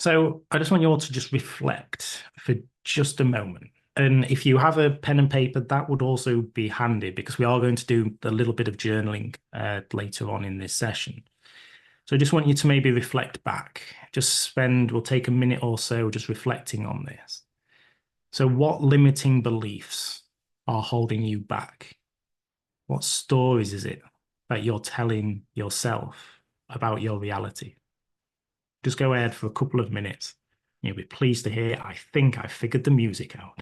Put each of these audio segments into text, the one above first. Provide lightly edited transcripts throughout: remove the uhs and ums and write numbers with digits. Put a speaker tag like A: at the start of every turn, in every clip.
A: So I just want you all to just reflect for just a moment. And if you have a pen and paper, that would also be handy because we are going to do a little bit of journaling later on in this session. So I just want you to maybe reflect back. We'll take a minute or so just reflecting on this. So what limiting beliefs are holding you back? What stories is it that you're telling yourself about your reality? Just go ahead for a couple of minutes. You'll be pleased to hear I think I figured the music out.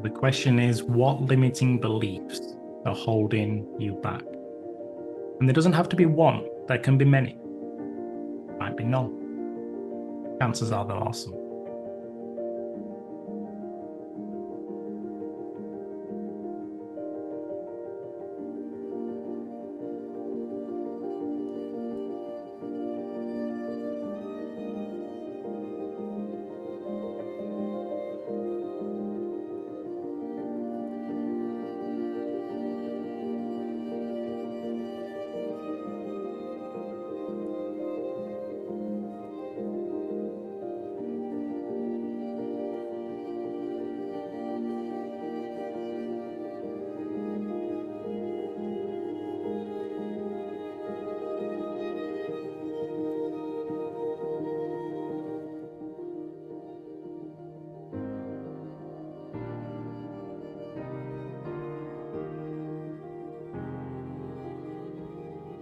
A: The question is, what limiting beliefs are holding you back? And there doesn't have to be one, there can be many. Might be none. Chances are there are some.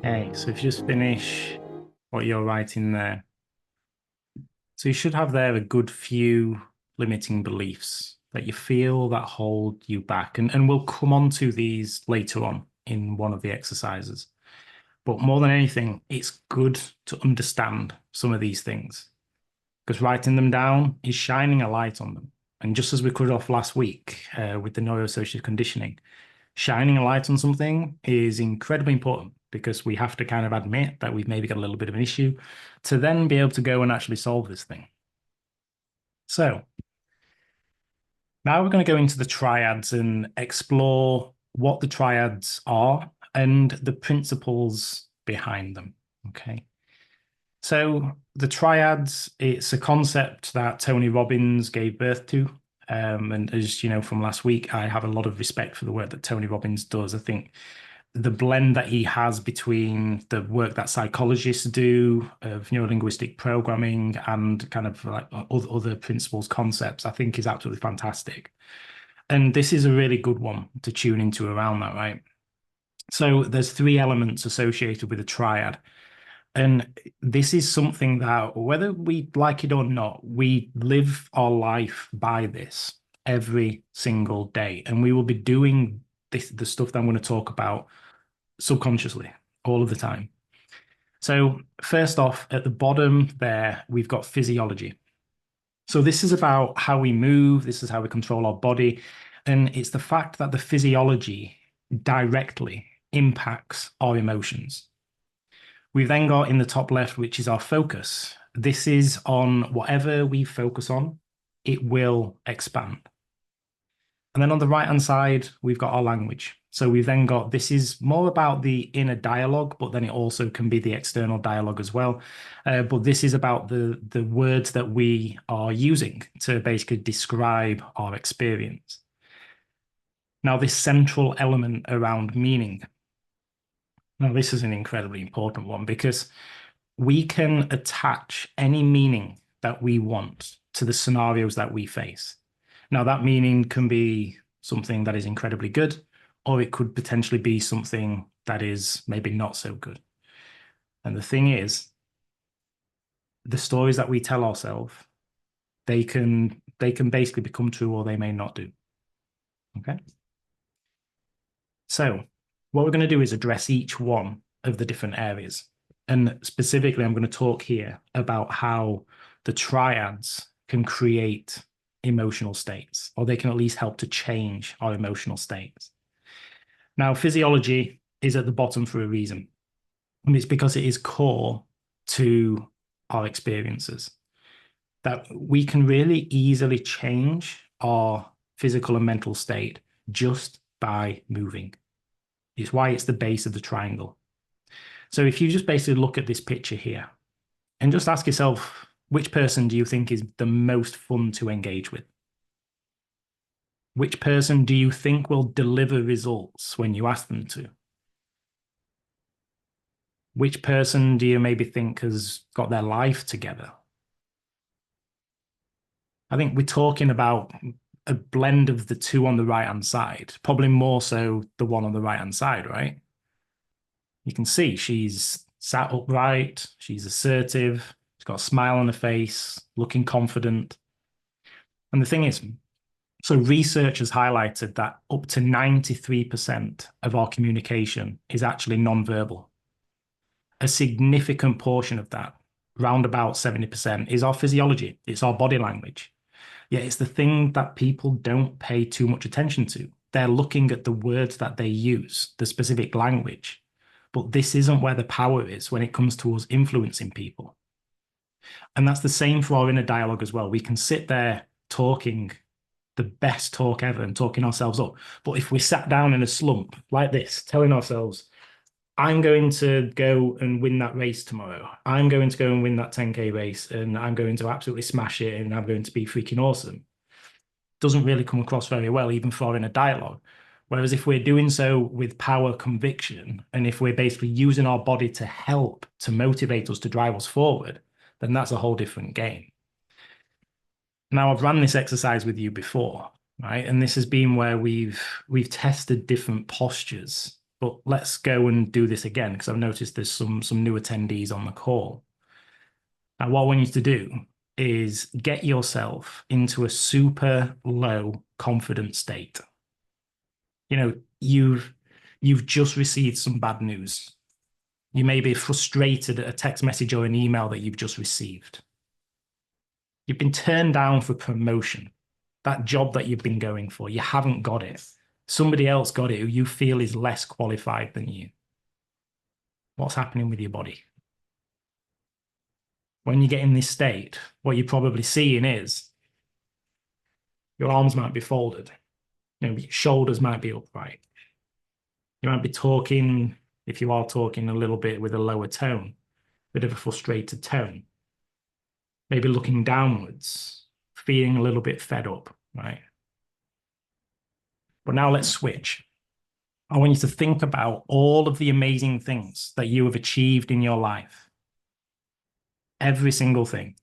A: Okay, so if you just finish what you're writing there. So you should have there a good few limiting beliefs that you feel that hold you back. And we'll come on to these later on in one of the exercises. But more than anything, it's good to understand some of these things because writing them down is shining a light on them. And just as we covered off last week with the neuroassociated conditioning, shining a light on something is incredibly important because we have to kind of admit that we've maybe got a little bit of an issue to then be able to go and actually solve this thing. So now we're going to go into the triads and explore what the triads are and the principles behind them. Okay. So the triads, it's a concept that Tony Robbins gave birth to. And as you know from last week, I have a lot of respect for the work that Tony Robbins does. I think the blend that he has between the work that psychologists do of neurolinguistic programming and kind of like other principles, concepts, I think is absolutely fantastic. And this is a really good one to tune into around that, right? So there's three elements associated with a triad. And this is something that, whether we like it or not, we live our life by this every single day. And we will be doing this, the stuff that I'm going to talk about subconsciously all of the time. So, first off, at the bottom there, we've got physiology. So, this is about how we move, this is how we control our body. And it's the fact that the physiology directly impacts our emotions. We've then got in the top left, which is our focus. This is on whatever we focus on, it will expand. And then on the right-hand side, we've got our language. So we've then got, this is more about the inner dialogue, but then it also can be the external dialogue as well. But this is about the words that we are using to basically describe our experience. Now, this central element around meaning. Now, this is an incredibly important one because we can attach any meaning that we want to the scenarios that we face. Now, that meaning can be something that is incredibly good, or it could potentially be something that is maybe not so good. And the thing is, the stories that we tell ourselves, they can basically become true or they may not do. Okay. So what we're going to do is address each one of the different areas. And specifically, I'm going to talk here about how the triads can create emotional states, or they can at least help to change our emotional states. Now, physiology is at the bottom for a reason, and it's because it is core to our experiences. That we can really easily change our physical and mental state just by moving. It's why it's the base of the triangle. So if you just basically look at this picture here and just ask yourself, which person do you think is the most fun to engage with? Which person do you think will deliver results when you ask them to? Which person do you maybe think has got their life together? I think we're talking about a blend of the two on the right-hand side, probably more so the one on the right-hand side, right? You can see she's sat upright, she's assertive, she's got a smile on her face, looking confident. And the thing is, so research has highlighted that up to 93% of our communication is actually non-verbal. A significant portion of that, round about 70%, is our physiology. It's our body language. Yet it's the thing that people don't pay too much attention to. They're looking at the words that they use, the specific language. But this isn't where the power is when it comes to us influencing people. And that's the same for our inner dialogue as well. We can sit there talking the best talk ever and talking ourselves up. But if we sat down in a slump like this, telling ourselves, I'm going to go and win that race tomorrow. I'm going to go and win that 10K race and I'm going to absolutely smash it and I'm going to be freaking awesome. Doesn't really come across very well, even for in a dialogue. Whereas if we're doing so with power conviction, and if we're basically using our body to help, to motivate us, to drive us forward, then that's a whole different game. Now, I've run this exercise with you before, right? And this has been where we've tested different postures. But let's go and do this again, because I've noticed there's some new attendees on the call. Now, what I want you to do is get yourself into a super low confidence state. You know, you've just received some bad news. You may be frustrated at a text message or an email that you've just received. You've been turned down for promotion. That job that you've been going for, you haven't got it. Somebody else got it who you feel is less qualified than you. What's happening with your body? When you get in this state, what you're probably seeing is your arms might be folded. You know, your shoulders might be upright. You might be talking, if you are talking a little bit with a lower tone, a bit of a frustrated tone. Maybe looking downwards, feeling a little bit fed up, right? But now let's switch. I want you to think about all of the amazing things that you have achieved in your life. Every single thing.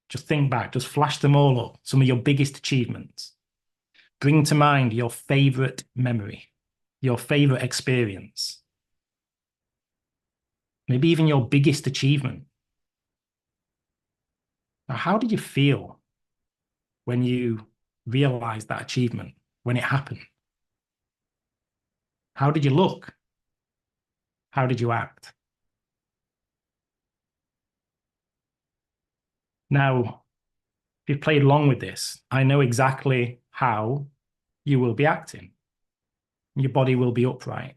A: Just think back, just flash them all up, some of your biggest achievements. Bring to mind your favorite memory, your favorite experience. Maybe even your biggest achievement. Now, how did you feel when you realized that achievement, when it happened? How did you look? How did you act? Now, if you've played along with this, I know exactly how you will be acting. Your body will be upright.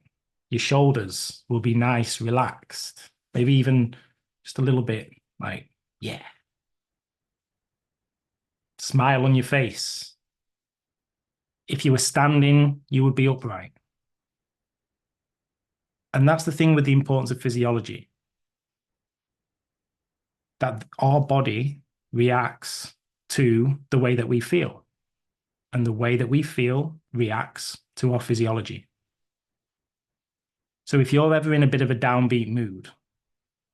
A: Your shoulders will be nice, relaxed, maybe even just a little bit like, yeah. Smile on your face. If you were standing, you would be upright. And that's the thing with the importance of physiology. That our body reacts to the way that we feel. And the way that we feel reacts to our physiology. So if you're ever in a bit of a downbeat mood,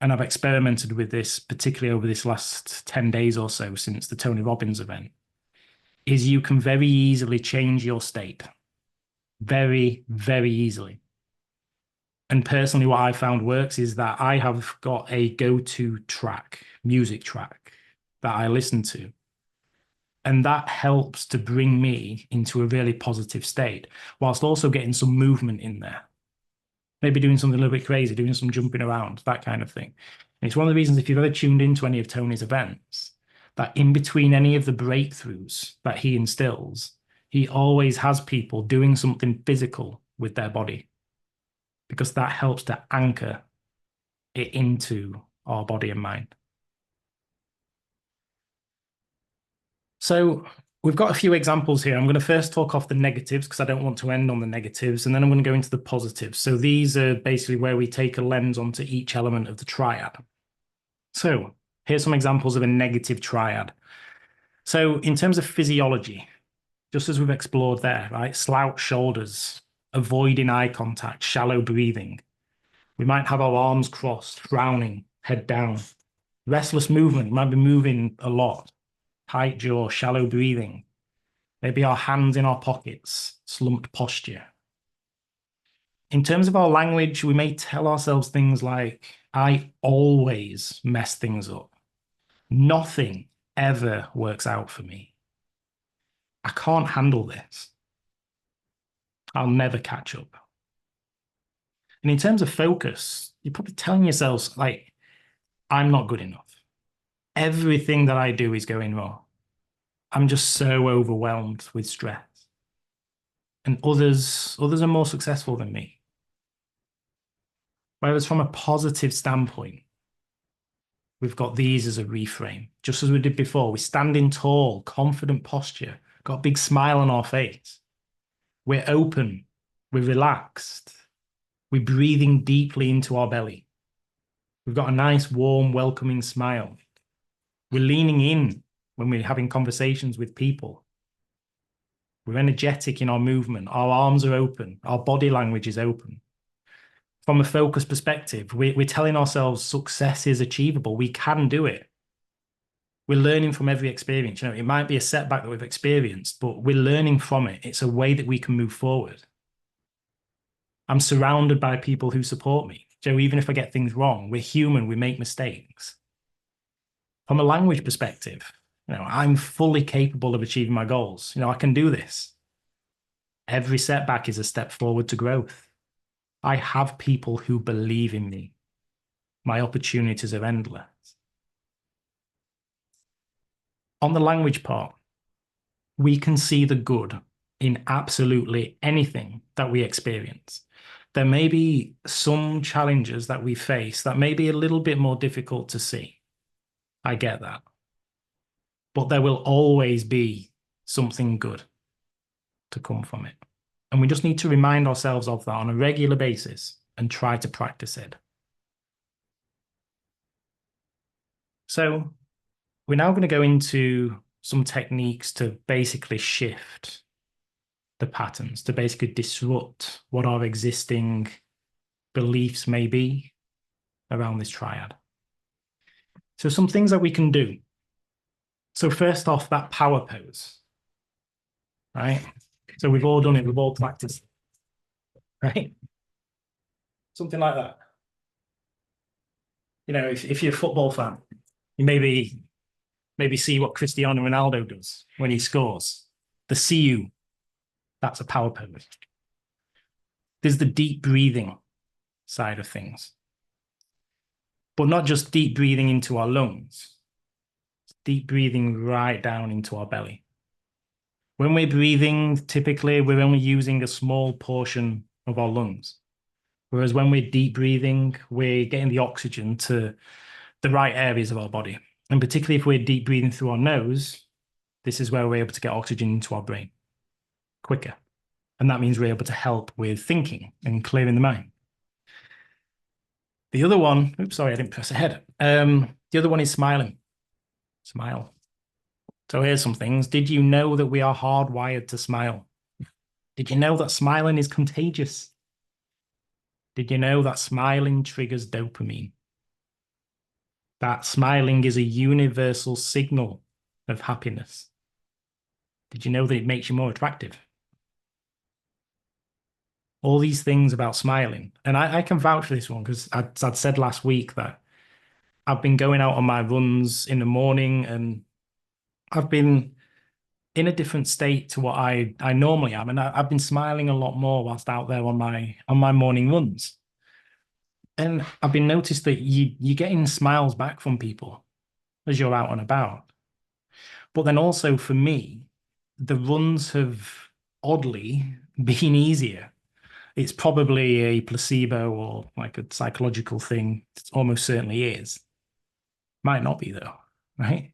A: and I've experimented with this, particularly over this last 10 days or so since the Tony Robbins event, is you can very easily change your state. Very, very easily. And personally, what I found works is that I have got a go-to track, music track, that I listen to. And that helps to bring me into a really positive state, whilst also getting some movement in there. maybe doing something a little bit crazy, doing some jumping around, that kind of thing. And it's one of the reasons, if you've ever tuned into any of Tony's events, that in between any of the breakthroughs that he instills, he always has people doing something physical with their body, because that helps to anchor it into our body and mind. So we've got a few examples here. I'm going to first talk off the negatives because I don't want to end on the negatives, and then I'm going to go into the positives. So these are basically where we take a lens onto each element of the triad. So here's some examples of a negative triad. So in terms of physiology, just as we've explored there, right? Slouch shoulders, avoiding eye contact, shallow breathing. We might have our arms crossed, frowning, head down. Restless movement, we might be moving a lot. Tight jaw, shallow breathing. Maybe our hands in our pockets, slumped posture. In terms of our language, we may tell ourselves things like, I always mess things up. Nothing ever works out for me. I can't handle this. I'll never catch up. And in terms of focus, you're probably telling yourselves, like, I'm not good enough. Everything that I do is going wrong. I'm just so overwhelmed with stress. And others are more successful than me. Whereas from a positive standpoint, we've got these as a reframe. Just as we did before, we're standing tall, confident posture, got a big smile on our face. We're open, we're relaxed, we're breathing deeply into our belly. We've got a nice, warm, welcoming smile. We're leaning in when we're having conversations with people. We're energetic in our movement. Our arms are open. Our body language is open. From a focus perspective, we're telling ourselves success is achievable. We can do it. We're learning from every experience. You know, it might be a setback that we've experienced, but we're learning from it. It's a way that we can move forward. I'm surrounded by people who support me. So even if I get things wrong, we're human, we make mistakes. From a language perspective, you know, I'm fully capable of achieving my goals. You know, I can do this. Every setback is a step forward to growth. I have people who believe in me. My opportunities are endless. On the language part, we can see the good in absolutely anything that we experience. There may be some challenges that we face that may be a little bit more difficult to see. I get that. But there will always be something good to come from it. And we just need to remind ourselves of that on a regular basis and try to practice it. So we're now going to go into some techniques to basically shift the patterns, to basically disrupt what our existing beliefs may be around this triad. So some things that we can do. So first off, that power pose, right? So we've all done it, we've all practiced, right? Something like that. You know, if you're a football fan, you maybe see what Cristiano Ronaldo does when he scores. The see you, that's a power pose. There's the deep breathing side of things. But not just deep breathing into our lungs, deep breathing right down into our belly. When we're breathing, typically we're only using a small portion of our lungs. Whereas when we're deep breathing, we're getting the oxygen to the right areas of our body. And particularly if we're deep breathing through our nose, this is where we're able to get oxygen into our brain quicker. And that means we're able to help with thinking and clearing the mind. The other one, oops, sorry, I didn't press ahead. The other one is smiling. Smile. So here's some things. Did you know that we are hardwired to smile? Did you know that smiling is contagious? Did you know that smiling triggers dopamine? That smiling is a universal signal of happiness. Did you know that it makes you more attractive? All these things about smiling. And I can vouch for this one because I'd said last week that I've been going out on my runs in the morning and I've been in a different state to what I normally am. And I've been smiling a lot more whilst out there on my morning runs. And I've been noticed that you're getting smiles back from people as you're out and about. But then also for me, the runs have oddly been easier. It's probably a placebo or like a psychological thing. It almost certainly is. Might not be though, right?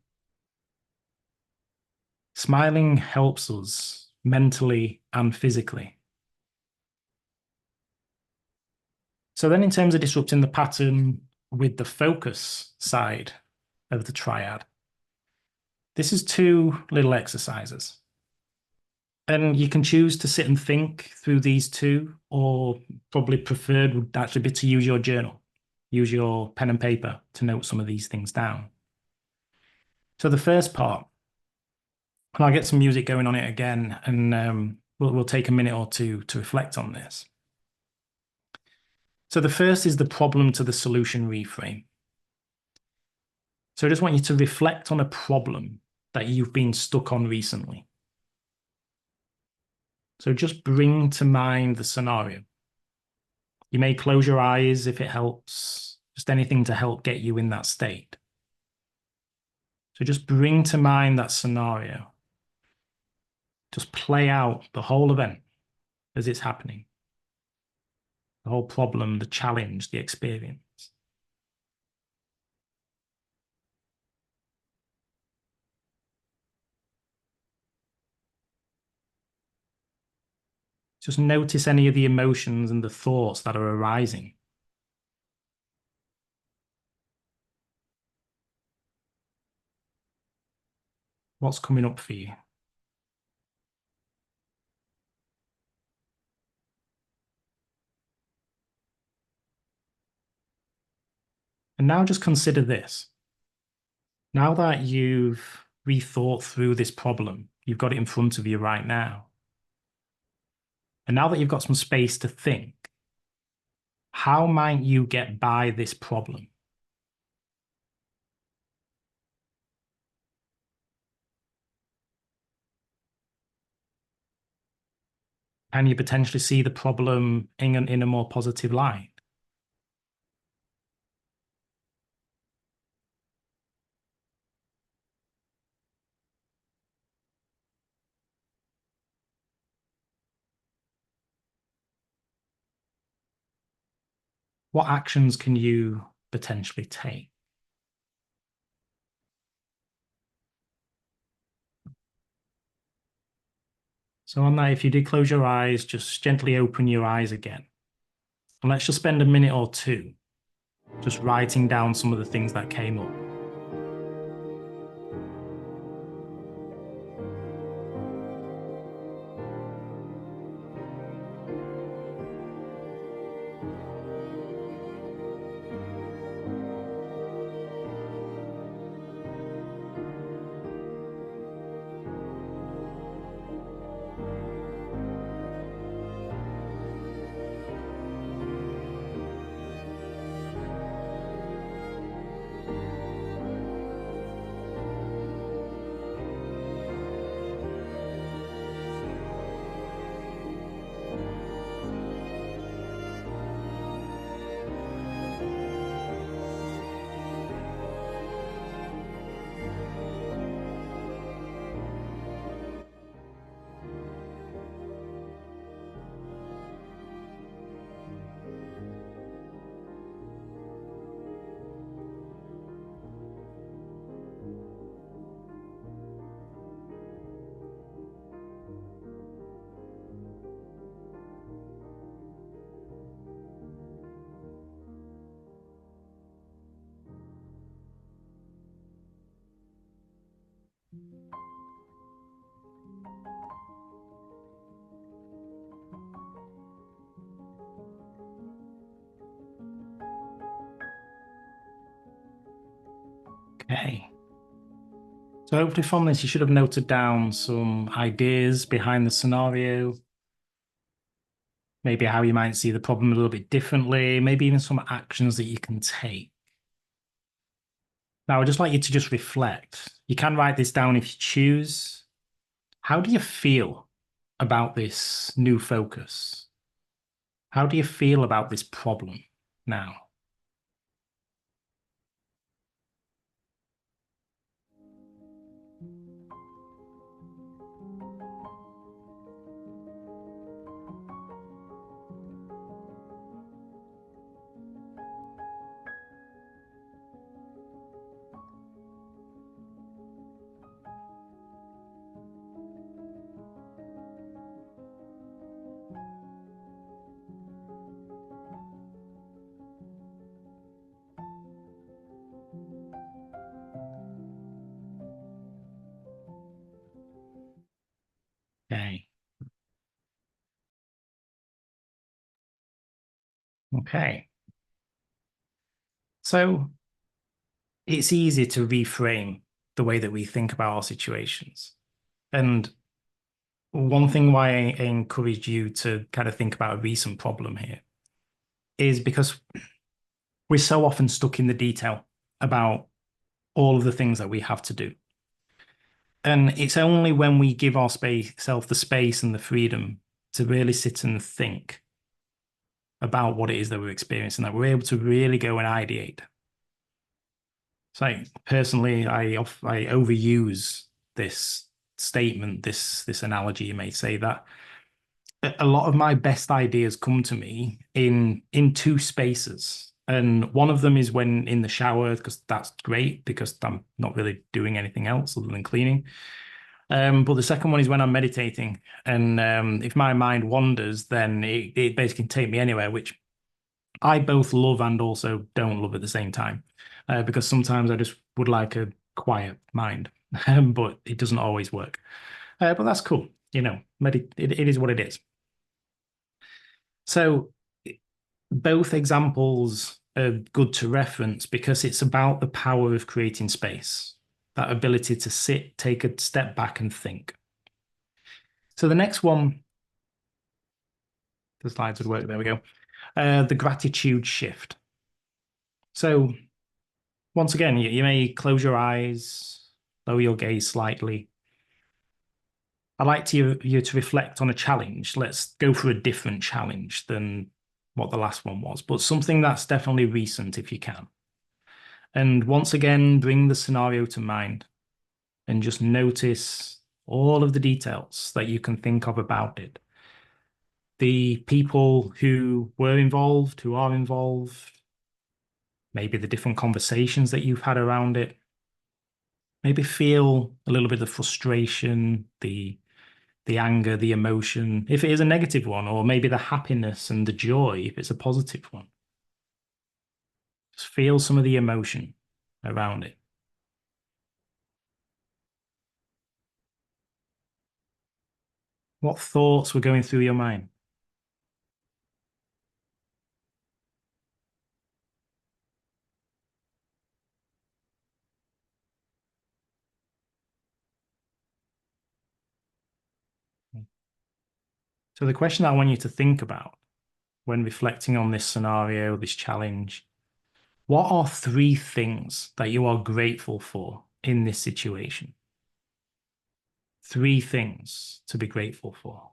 A: Smiling helps us mentally and physically. So then in terms of disrupting the pattern with the focus side of the triad, this is two little exercises. And you can choose to sit and think through these two, or probably preferred would actually be to use your journal, use your pen and paper to note some of these things down. So the first part, and I'll get some music going on it again, and we'll take a minute or two to reflect on this. So the first is the problem to the solution reframe. So I just want you to reflect on a problem that you've been stuck on recently. So just bring to mind the scenario. You may close your eyes if it helps, just anything to help get you in that state. So just bring to mind that scenario. Just play out the whole event as it's happening. The whole problem, the challenge, the experience. Just notice any of the emotions and the thoughts that are arising. What's coming up for you? And now just consider this. Now that you've rethought through this problem, you've got it in front of you right now. And now that you've got some space to think, how might you get by this problem? Can you potentially see the problem in a more positive light? What actions can you potentially take? So on that, if you did close your eyes, just gently open your eyes again. And let's just spend a minute or two just writing down some of the things that came up. Okay. So hopefully from this, you should have noted down some ideas behind the scenario, maybe how you might see the problem a little bit differently, maybe even some actions that you can take. Now, I'd just like you to just reflect. You can write this down if you choose. How do you feel about this new focus? How do you feel about this problem now? Okay. So it's easy to reframe the way that we think about our situations. And one thing why I encourage you to kind of think about a recent problem here is because we're so often stuck in the detail about all of the things that we have to do. And it's only when we give our self the space and the freedom to really sit and think about what it is that we're experiencing that we're able to really go and ideate. So personally, I overuse this statement, this analogy, you may say, that a lot of my best ideas come to me in two spaces. And one of them is when in the shower, because that's great because I'm not really doing anything else other than cleaning. But the second one is when I'm meditating. And if my mind wanders, then it basically can take me anywhere, which I both love and also don't love at the same time. Because sometimes I just would like a quiet mind, but it doesn't always work. But that's cool. It is what it is. So both examples are good to reference because it's about the power of creating space, that ability to sit, take a step back and think. So the next one, the slides would work. There we go. The gratitude shift. So once again, you may close your eyes, lower your gaze slightly. I'd like you to reflect on a challenge. Let's go for a different challenge than what the last one was, but something that's definitely recent if you can. And once again, bring the scenario to mind and just notice all of the details that you can think of about it. The people who were involved, who are involved, maybe the different conversations that you've had around it. Maybe feel a little bit of frustration, the anger, the emotion, if it is a negative one, or maybe the happiness and the joy, if it's a positive one. Just feel some of the emotion around it. What thoughts were going through your mind? So the question I want you to think about when reflecting on this scenario, this challenge, what are three things that you are grateful for in this situation? Three things to be grateful for.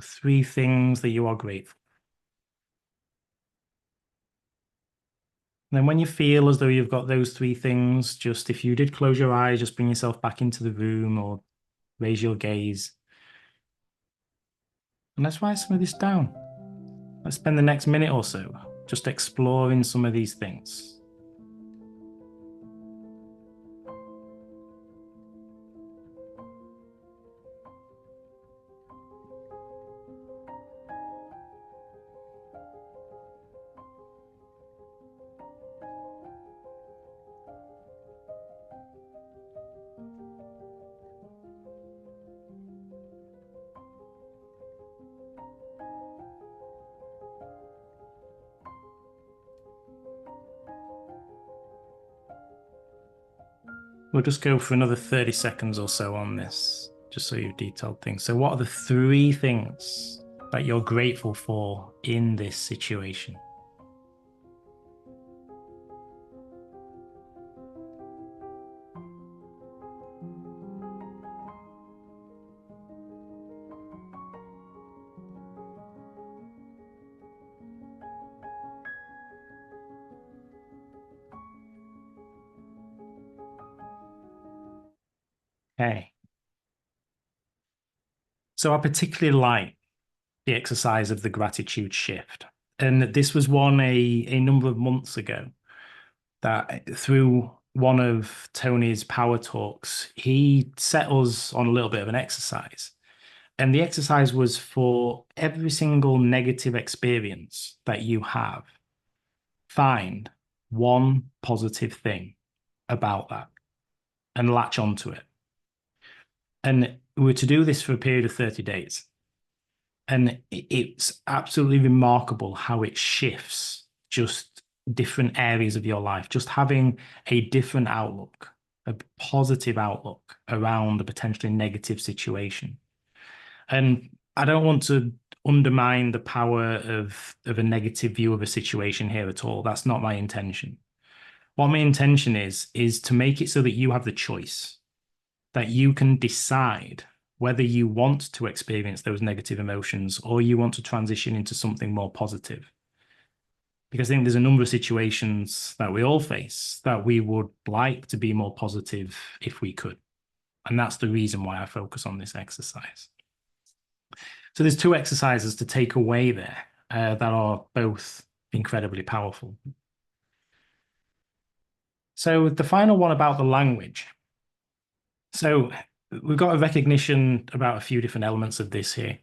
A: Three things that you are grateful. And then when you feel as though you've got those three things, just if you did close your eyes, just bring yourself back into the room or raise your gaze. And let's write some of this down. Let's spend the next minute or so just exploring some of these things. We'll just go for another 30 seconds or so on this, just so you've detailed things. So what are the three things that you're grateful for in this situation? Okay. So I particularly like the exercise of the gratitude shift. And this was one a number of months ago that through one of Tony's power talks, he set us on a little bit of an exercise. And the exercise was for every single negative experience that you have, find one positive thing about that and latch onto it. And we were to do this for a period of 30 days. And it's absolutely remarkable how it shifts just different areas of your life. Just having a different outlook, a positive outlook around a potentially negative situation. And I don't want to undermine the power of a negative view of a situation here at all. That's not my intention. What my intention is to make it so that you have the choice, that you can decide whether you want to experience those negative emotions or you want to transition into something more positive. Because I think there's a number of situations that we all face that we would like to be more positive if we could. And that's the reason why I focus on this exercise. So there's two exercises to take away there that are both incredibly powerful. So the final one about the language. So we've got a recognition about a few different elements of this here.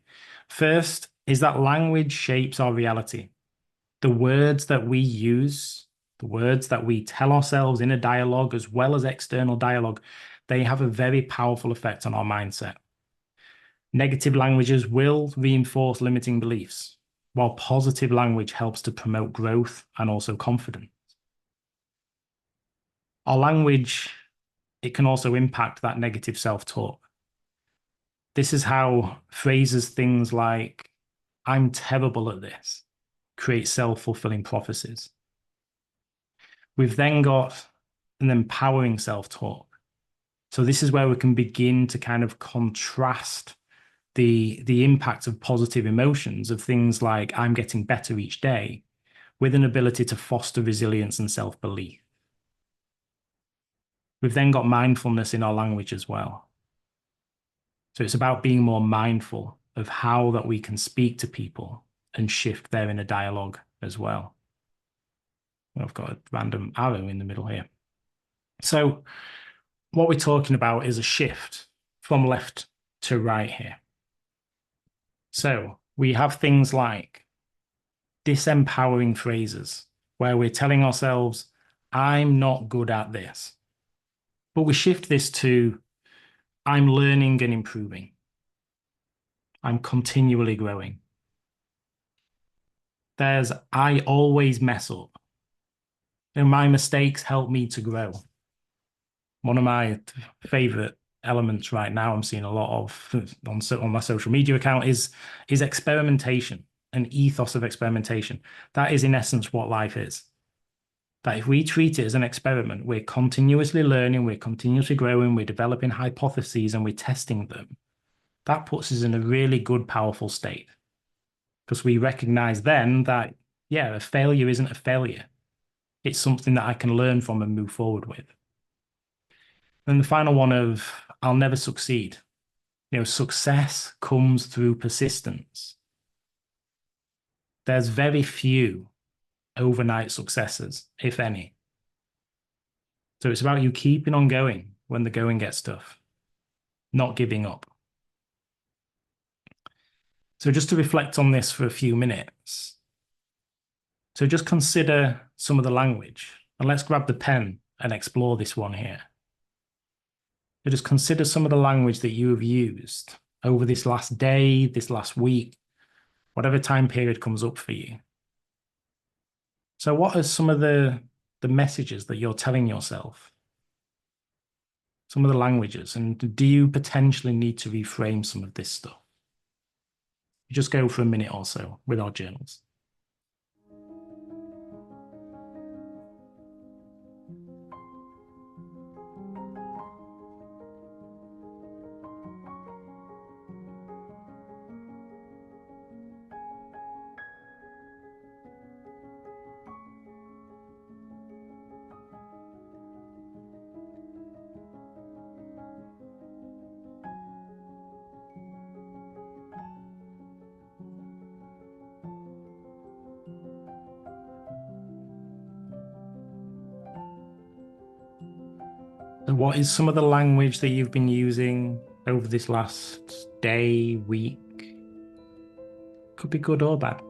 A: First is that language shapes our reality. The words that we use, the words that we tell ourselves in a dialogue, as well as external dialogue, they have a very powerful effect on our mindset. Negative languages will reinforce limiting beliefs, while positive language helps to promote growth and also confidence. Our language, it can also impact that negative self-talk. This is how phrases things like, "I'm terrible at this," create self-fulfilling prophecies. We've then got an empowering self-talk. So this is where we can begin to kind of contrast the impact of positive emotions of things like, "I'm getting better each day," with an ability to foster resilience and self-belief. We've then got mindfulness in our language as well. So it's about being more mindful of how that we can speak to people and shift their inner dialogue as well. I've got a random arrow in the middle here. So what we're talking about is a shift from left to right here. So we have things like disempowering phrases where we're telling ourselves, "I'm not good at this." But we shift this to, "I'm learning and improving. I'm continually growing." There's, "I always mess up. And my mistakes help me to grow." One of my favorite elements right now I'm seeing a lot of on my social media account is experimentation, an ethos of experimentation. That is in essence what life is. That if we treat it as an experiment, we're continuously learning, we're continuously growing, we're developing hypotheses and we're testing them. That puts us in a really good, powerful state. Because we recognize then that, yeah, a failure isn't a failure. It's something that I can learn from and move forward with. And the final one of, "I'll never succeed." Success comes through persistence. There's very few overnight successes, if any. So it's about you keeping on going when the going gets tough, not giving up. So just to reflect on this for a few minutes. So just consider some of the language, and let's grab the pen and explore this one here. So just consider some of the language that you have used over this last day, this last week, whatever time period comes up for you. So what are some of the messages that you're telling yourself? Some of the languages, and do you potentially need to reframe some of this stuff? Just go for a minute or so with our journals. So what is some of the language that you've been using over this last day, week. Could be good or bad.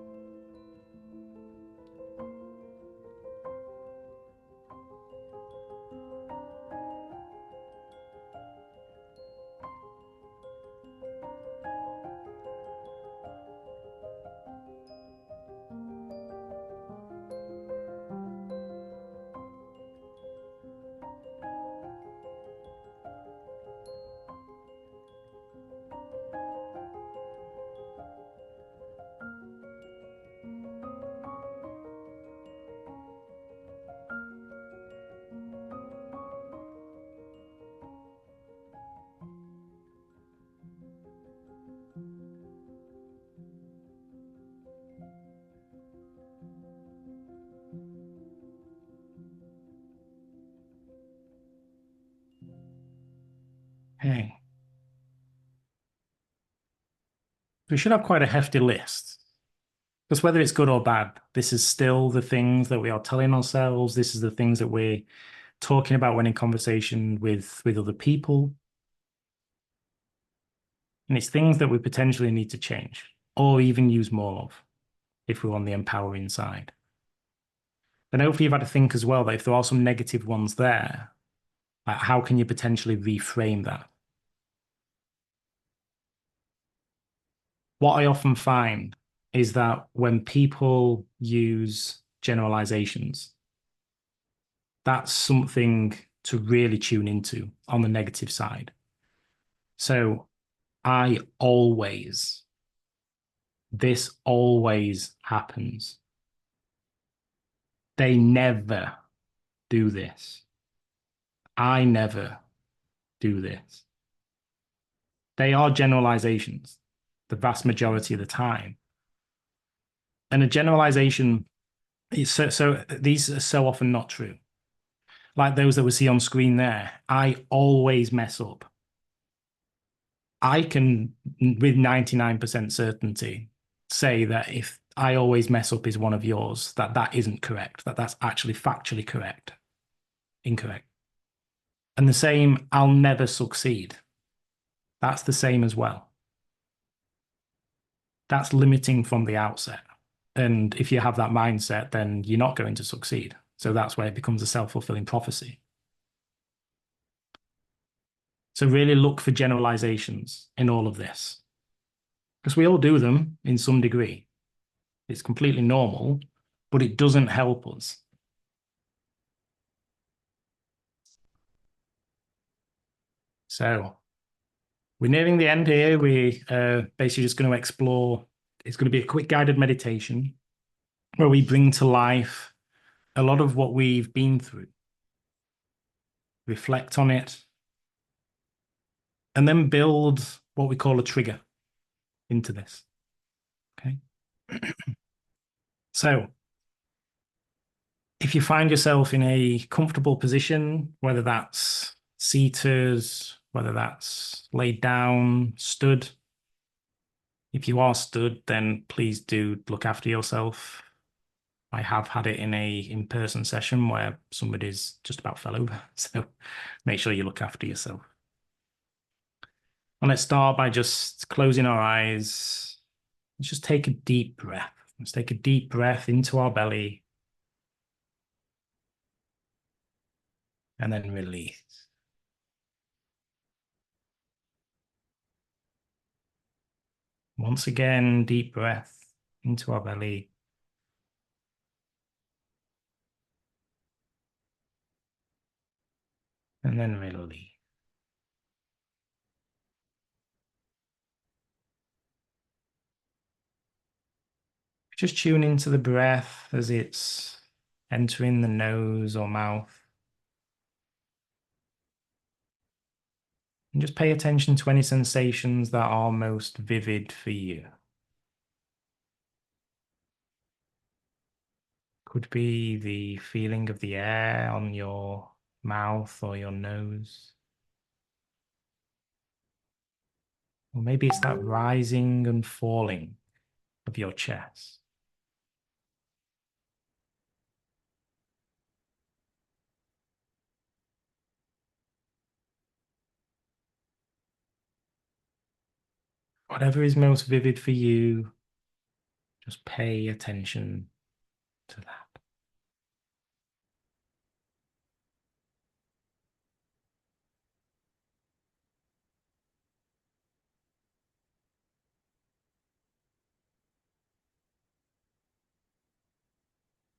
A: Hey, we should have quite a hefty list. Because whether it's good or bad, this is still the things that we are telling ourselves. This is the things that we're talking about when in conversation with other people. And it's things that we potentially need to change or even use more of if we're on the empowering side. And hopefully you've had to think as well that if there are some negative ones there, like how can you potentially reframe that? What I often find is that when people use generalizations, that's something to really tune into on the negative side. So I always, this always happens. They never do this. I never do this. They are generalizations the vast majority of the time. And a generalization is so these are so often not true. Like those that we see on screen there, I always mess up. I can, with 99% certainty, say that if I always mess up is one of yours, that that isn't correct, that that's actually factually correct, incorrect. And the same, I'll never succeed. That's the same as well. That's limiting from the outset. And if you have that mindset, then you're not going to succeed. So that's where it becomes a self-fulfilling prophecy. So really look for generalizations in all of this, because we all do them in some degree. It's completely normal, but it doesn't help us. So we're nearing the end here. We basically just going to explore. It's going to be a quick guided meditation where we bring to life a lot of what we've been through, reflect on it, and then build what we call a trigger into this. Okay. So if you find yourself in a comfortable position, whether that's seated, whether that's laid down, stood, if you are stood, then please do look after yourself. I have had it in a in-person session where somebody's just about fell over. So make sure you look after yourself. And let's start by just closing our eyes. Let's just take a deep breath. Let's take a deep breath into our belly and then release. Once again, deep breath into our belly. And then release. Just tune into the breath as it's entering the nose or mouth. And just pay attention to any sensations that are most vivid for you. Could be the feeling of the air on your mouth or your nose. Or maybe it's that rising and falling of your chest. Whatever is most vivid for you, just pay attention to that.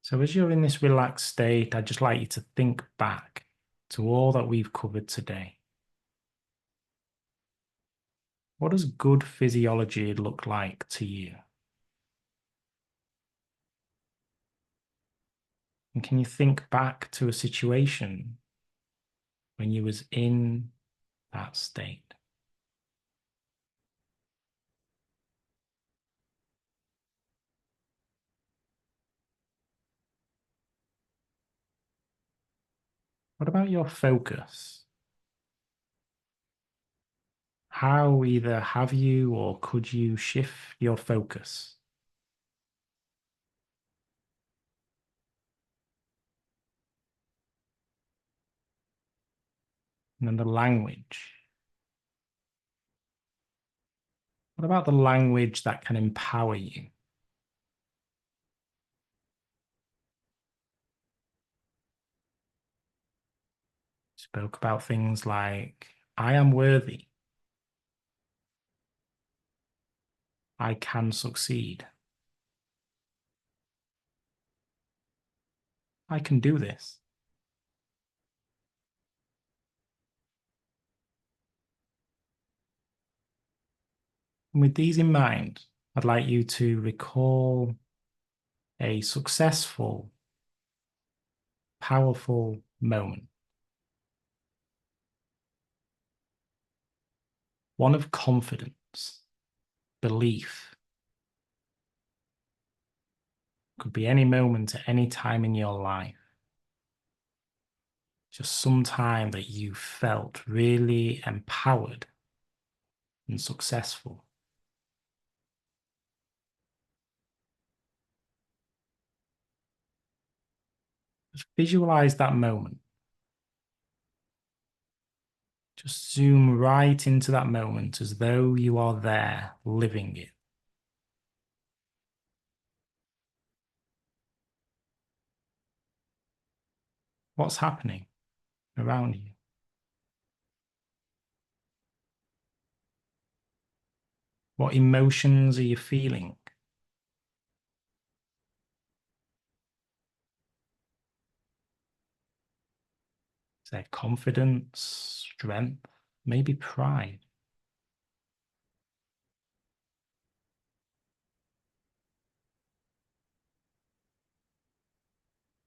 A: So as you're in this relaxed state, I'd just like you to think back to all that we've covered today. What does good physiology look like to you? And can you think back to a situation when you was in that state? What about your focus? How either have you or could you shift your focus? And then the language. What about the language that can empower you? Spoke about things like, I am worthy. I can succeed. I can do this. And with these in mind, I'd like you to recall a successful, powerful moment. One of confidence, belief. Could be any moment at any time in your life. Just some time that you felt really empowered and successful. Just visualize that moment. Just zoom right into that moment as though you are there living it. What's happening around you? What emotions are you feeling? Is there confidence, strength, maybe pride?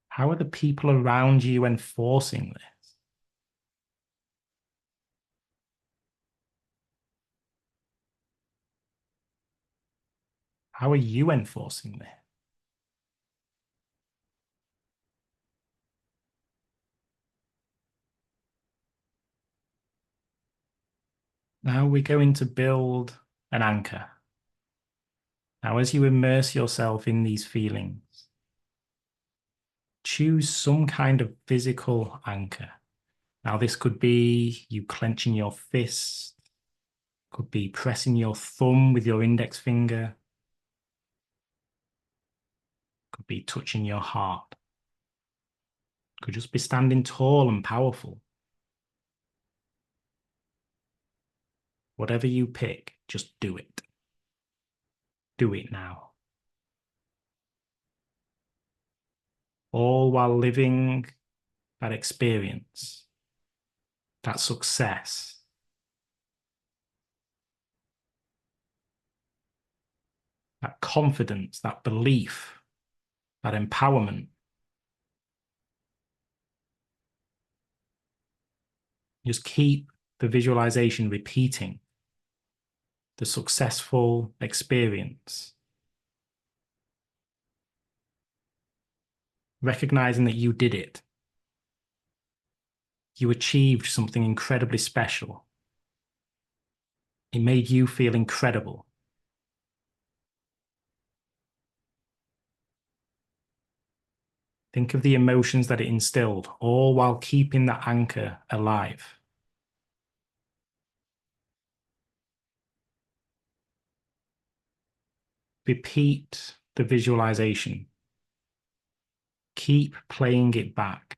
A: How are the people around you enforcing this? How are you enforcing this? Now we're going to build an anchor. Now, as you immerse yourself in these feelings, choose some kind of physical anchor. Now, this could be you clenching your fist, could be pressing your thumb with your index finger, could be touching your heart, could just be standing tall and powerful. Whatever you pick, just do it. Do it now. All while living that experience, that success, that confidence, that belief, that empowerment. Just keep the visualization repeating the successful experience, recognizing that you did it. You achieved something incredibly special. It made you feel incredible. Think of the emotions that it instilled, all while keeping that anchor alive. repeat the visualization. Keep playing it back.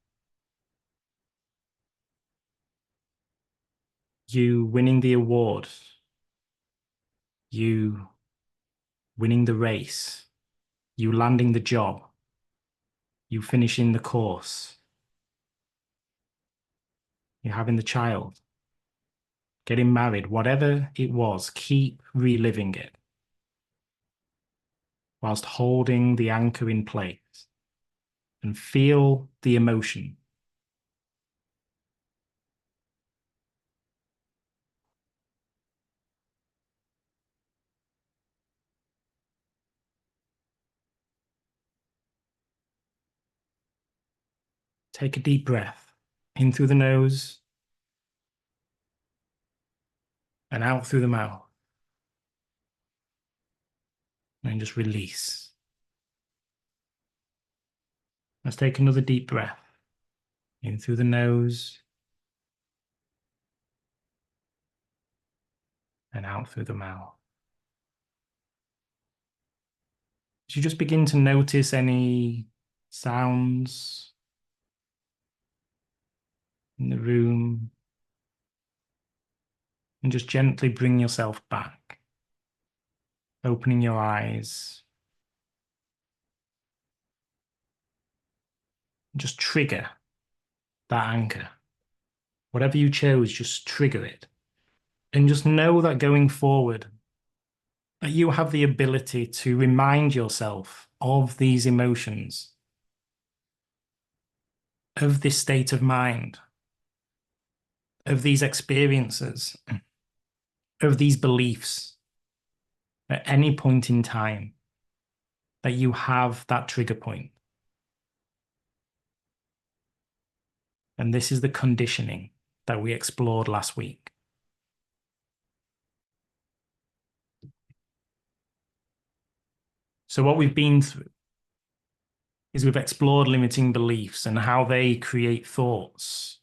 A: You winning the award. You winning the race. You landing the job. You finishing the course. You having the child. Getting married. Whatever it was, keep reliving it whilst holding the anchor in place and feel the emotion. Take a deep breath in through the nose and out through the mouth. And just release. Let's take another deep breath in through the nose and out through the mouth. As you just begin to notice any sounds in the room, and just gently bring yourself back, opening your eyes. Just trigger that anchor. Whatever you chose, just trigger it. And just know that going forward, that you have the ability to remind yourself of these emotions, of this state of mind, of these experiences, of these beliefs at any point in time, that you have that trigger point. And this is the conditioning that we explored last week. So what we've been through is we've explored limiting beliefs and how they create thoughts,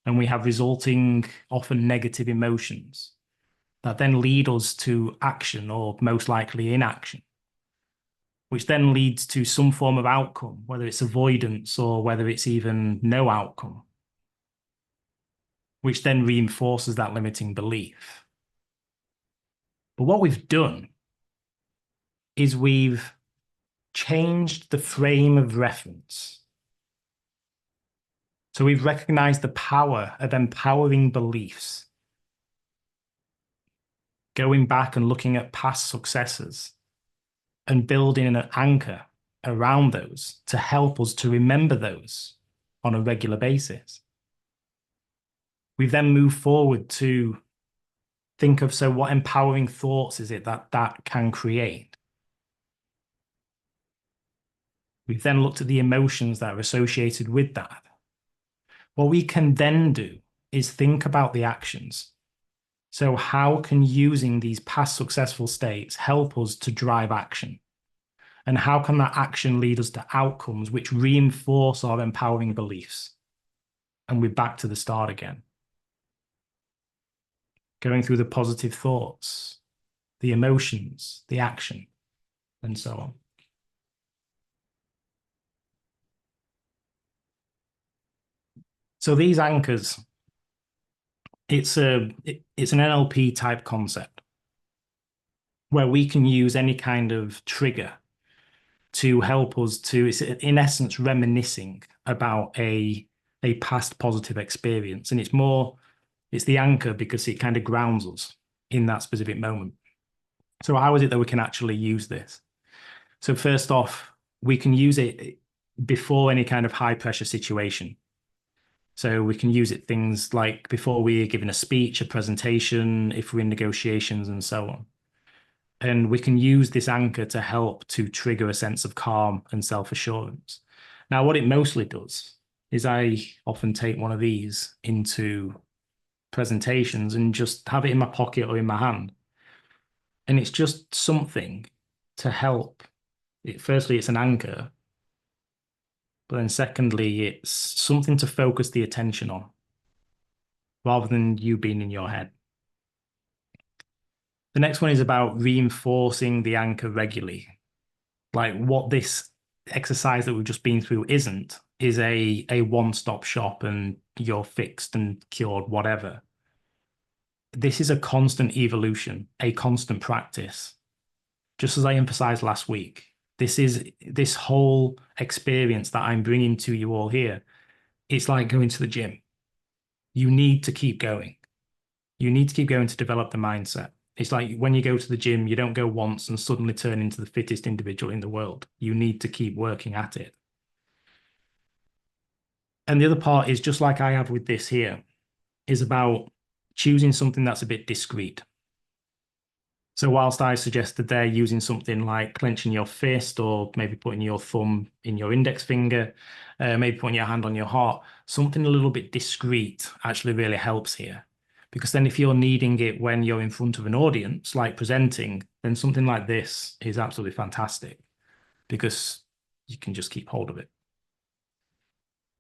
A: and we have resulting, often negative emotions that then lead us to action, or most likely inaction, which then leads to some form of outcome, whether it's avoidance or whether it's even no outcome, which then reinforces that limiting belief. But what we've done is we've changed the frame of reference. So we've recognized the power of empowering beliefs, going back and looking at past successes and building an anchor around those to help us to remember those on a regular basis. We've then moved forward to think of, so what empowering thoughts is it that can create? We've then looked at the emotions that are associated with that. What we can then do is think about the actions. So how can using these past successful states help us to drive action? And how can that action lead us to outcomes which reinforce our empowering beliefs? And we're back to the start again. Going through the positive thoughts, the emotions, the action, and so on. So these anchors, it's an NLP type concept where we can use any kind of trigger to help us to, it's in essence reminiscing about a past positive experience. And it's the anchor because it kind of grounds us in that specific moment. So how is it that we can actually use this? So first off, we can use it before any kind of high pressure situation. So we can use it things like before we're giving a speech, a presentation, if we're in negotiations and so on. And we can use this anchor to help to trigger a sense of calm and self-assurance. Now, what it mostly does is I often take one of these into presentations and just have it in my pocket or in my hand. And it's just something to help. Firstly, it's an anchor. But then secondly, it's something to focus the attention on rather than you being in your head. The next one is about reinforcing the anchor regularly. Like what this exercise that we've just been through isn't, is a one-stop shop and you're fixed and cured, whatever. This is a constant evolution, a constant practice. Just as I emphasized last week, this whole experience that I'm bringing to you all here. It's like going to the gym. You need to keep going. You need to keep going to develop the mindset. It's like when you go to the gym, you don't go once and suddenly turn into the fittest individual in the world. You need to keep working at it. And the other part is just like I have with this here, is about choosing something that's a bit discreet. So whilst I suggested there using something like clenching your fist or maybe putting your thumb in your index finger, maybe putting your hand on your heart, something a little bit discreet actually really helps here. Because then if you're needing it when you're in front of an audience, like presenting, then something like this is absolutely fantastic because you can just keep hold of it.